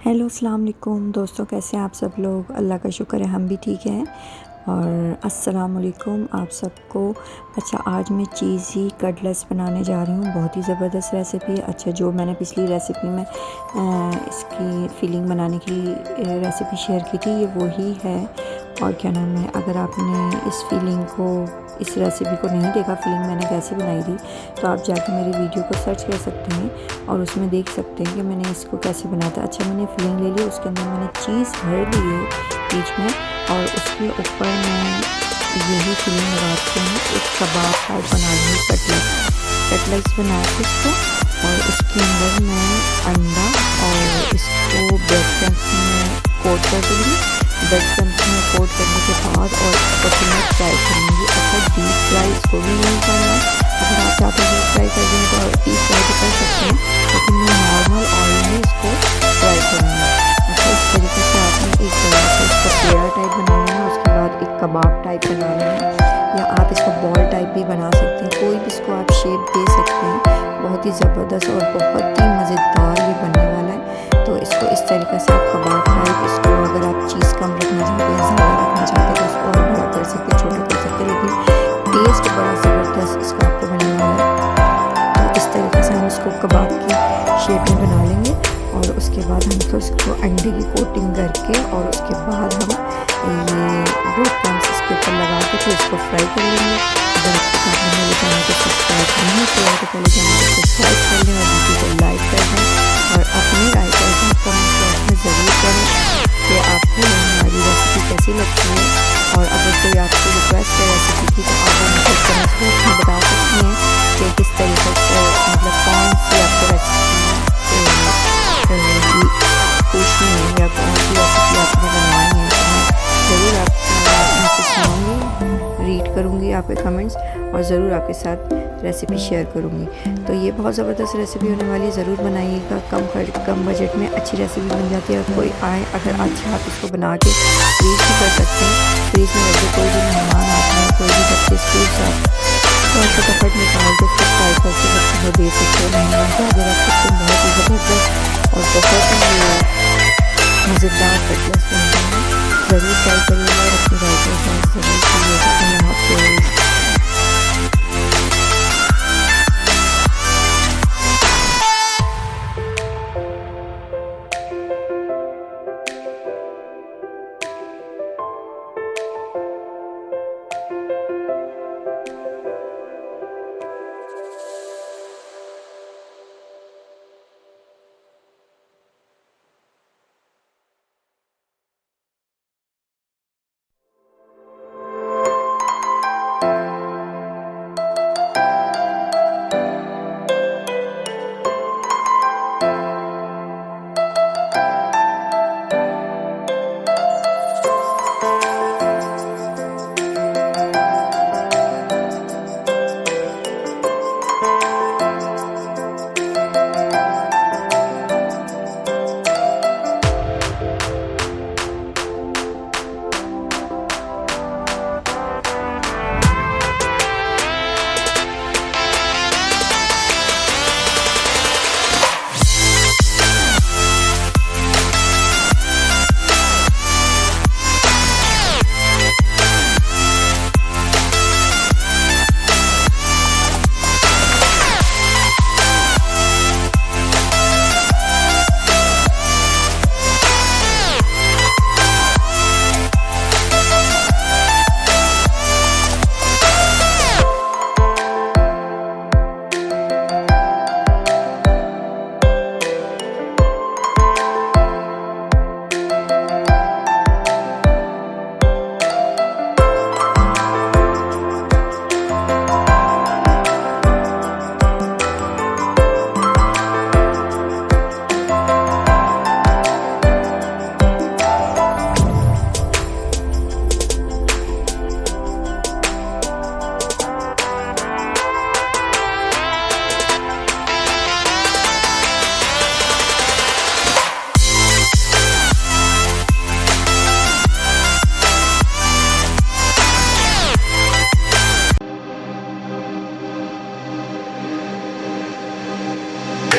Hello अस्सलाम वालेकुम दोस्तों, कैसे हैं आप सब लोग। अल्लाह का शुक्र है हम भी ठीक हैं। और अस्सलाम वालेकुम आप सबको। अच्छा, आज मैं चीज़ी कटलेट्स बनाने जा रही हूँ। बहुत ही ज़बरदस्त रेसिपी है। अच्छा, जो मैंने पिछली रेसिपी में इसकी फिलिंग बनाने की रेसिपी शेयर की थी, ये वही है। और क्या नाम है, अगर आपने इस रेसिपी को नहीं देखा, फिलिंग मैंने कैसे बनाई थी, तो आप जाके मेरी वीडियो को सर्च कर सकते हैं और उसमें देख सकते हैं कि मैंने इसको कैसे बनाया था। अच्छा, मैंने फिलिंग ले ली, उसके अंदर मैंने चीज़ भर दी है बीच में, और उसके ऊपर मैं यही फिलिंग लगाती हूँ। एक कबाब टाइप बना लूँगी, कटलेट्स बना के इसको, और इसके अंदर मैं अंडा और इसको ब्रेड क्रम्स में कोट कर दूँगी। ब्रेड क्रम्स में कोट करने के बाद और इसको फिर मैं फ्राई करूँगी। अच्छा, डीप फ्राई इसको भी नहीं करना। अगर आप चाहते हैं डीप फ्राई कर दें तो डीप फ्राई भी कर सकते हैं, लेकिन मैं नॉर्मल ऑयल में इसको फ्राई करूँगी। अच्छा, इस तरीके से आपने एक तरह से इसका पेड़ा टाइप बना लेना, उसके बाद एक कबाब टाइप बना लेना, या आप इसको बॉल टाइप भी बना सकते हैं। कोई भी इसको आप शेप दे सकते हैं। बहुत ही ज़बरदस्त और बहुत ही मज़ेदार ये बनने वाला है। तो इसको इस तरीके से आप कबाब टाइप, इसको अगर आप चीज़ कम रखना चाहते हैं, ज़्यादा रखना चाहते हैं, तो इसको और बड़ा कर सकते हैं, छोटा कर सकते हैं, लेकिन टेस्ट बड़ा ज़बरदस्त इसका आपको बनने वाला है। तो इस तरीके से हम इसको कबाब की शेप में बना लेंगे, और उसके बाद हम तो इसको अंडे की कोटिंग करके, और उसके बाद हम ये ब्रेड क्रम्स इसके ऊपर लगा के फिर इसको फ्राई कर लेंगे। अगर आपने मेरे चैनल को सब्सक्राइब नहीं किया तो पहले चैनल को सब्सक्राइब कर लें और वीडियो को लाइक कर दें, और अपनी राय का इज़हार कमेंट बॉक्स में ज़रूर करें कि आपको हमारी रेसिपी कैसी लगती है। और अगर कोई आपसे रिक्वेस्ट है रेसिपी की, तो आप मुझे कमेंट बॉक्स में बता सकती हैं कि किस तरीके से, मतलब कौन सी आपको रेसिपी पूछनी है या कौन सी रेसिपी आपने बनानी है। तो मैं ज़रूर आपसे सुनूँगी, रीड करूँगी आपके कमेंट्स, और ज़रूर आपके साथ रेसिपी शेयर करूँगी। तो ये बहुत ज़बरदस्त रेसिपी होने वाली है, ज़रूर बनाइएगा। कम बजट में अच्छी रेसिपी बन जाती है। कोई आए, अगर अच्छा आप इसको बना के फ्रीज भी कर सकते हैं। फ्रीज में रख, कोई भी मेहमान आते हैं, कोई भी बच्चे स्कूल से तो फटाफट निकाल के उसको फ्राई करके बच्चों को दे सकते हैं, मेहमान को आगे रख सकते हैं। बहुत ही ज़बरदस्त और बहुत ही मज़ेदार कटलेट्स बनते हैं। ज़रूर ट्राई करिएगा और अपनी राय के साथ ज़रूर कीजिएगा। अल्लाह हाफ़िज़।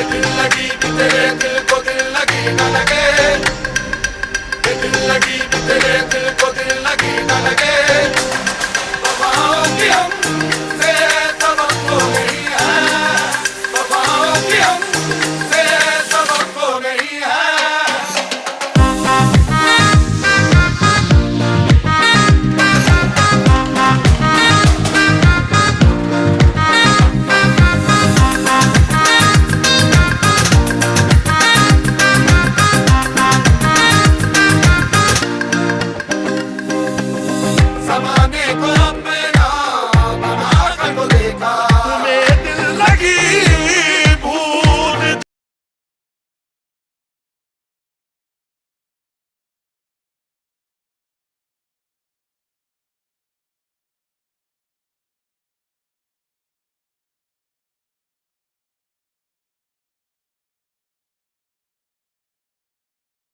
दिल लगी कि तेरे दिल को दिल लगी न लगे, दिल लगी भी तेरे दिल को दिल लगी न लगे।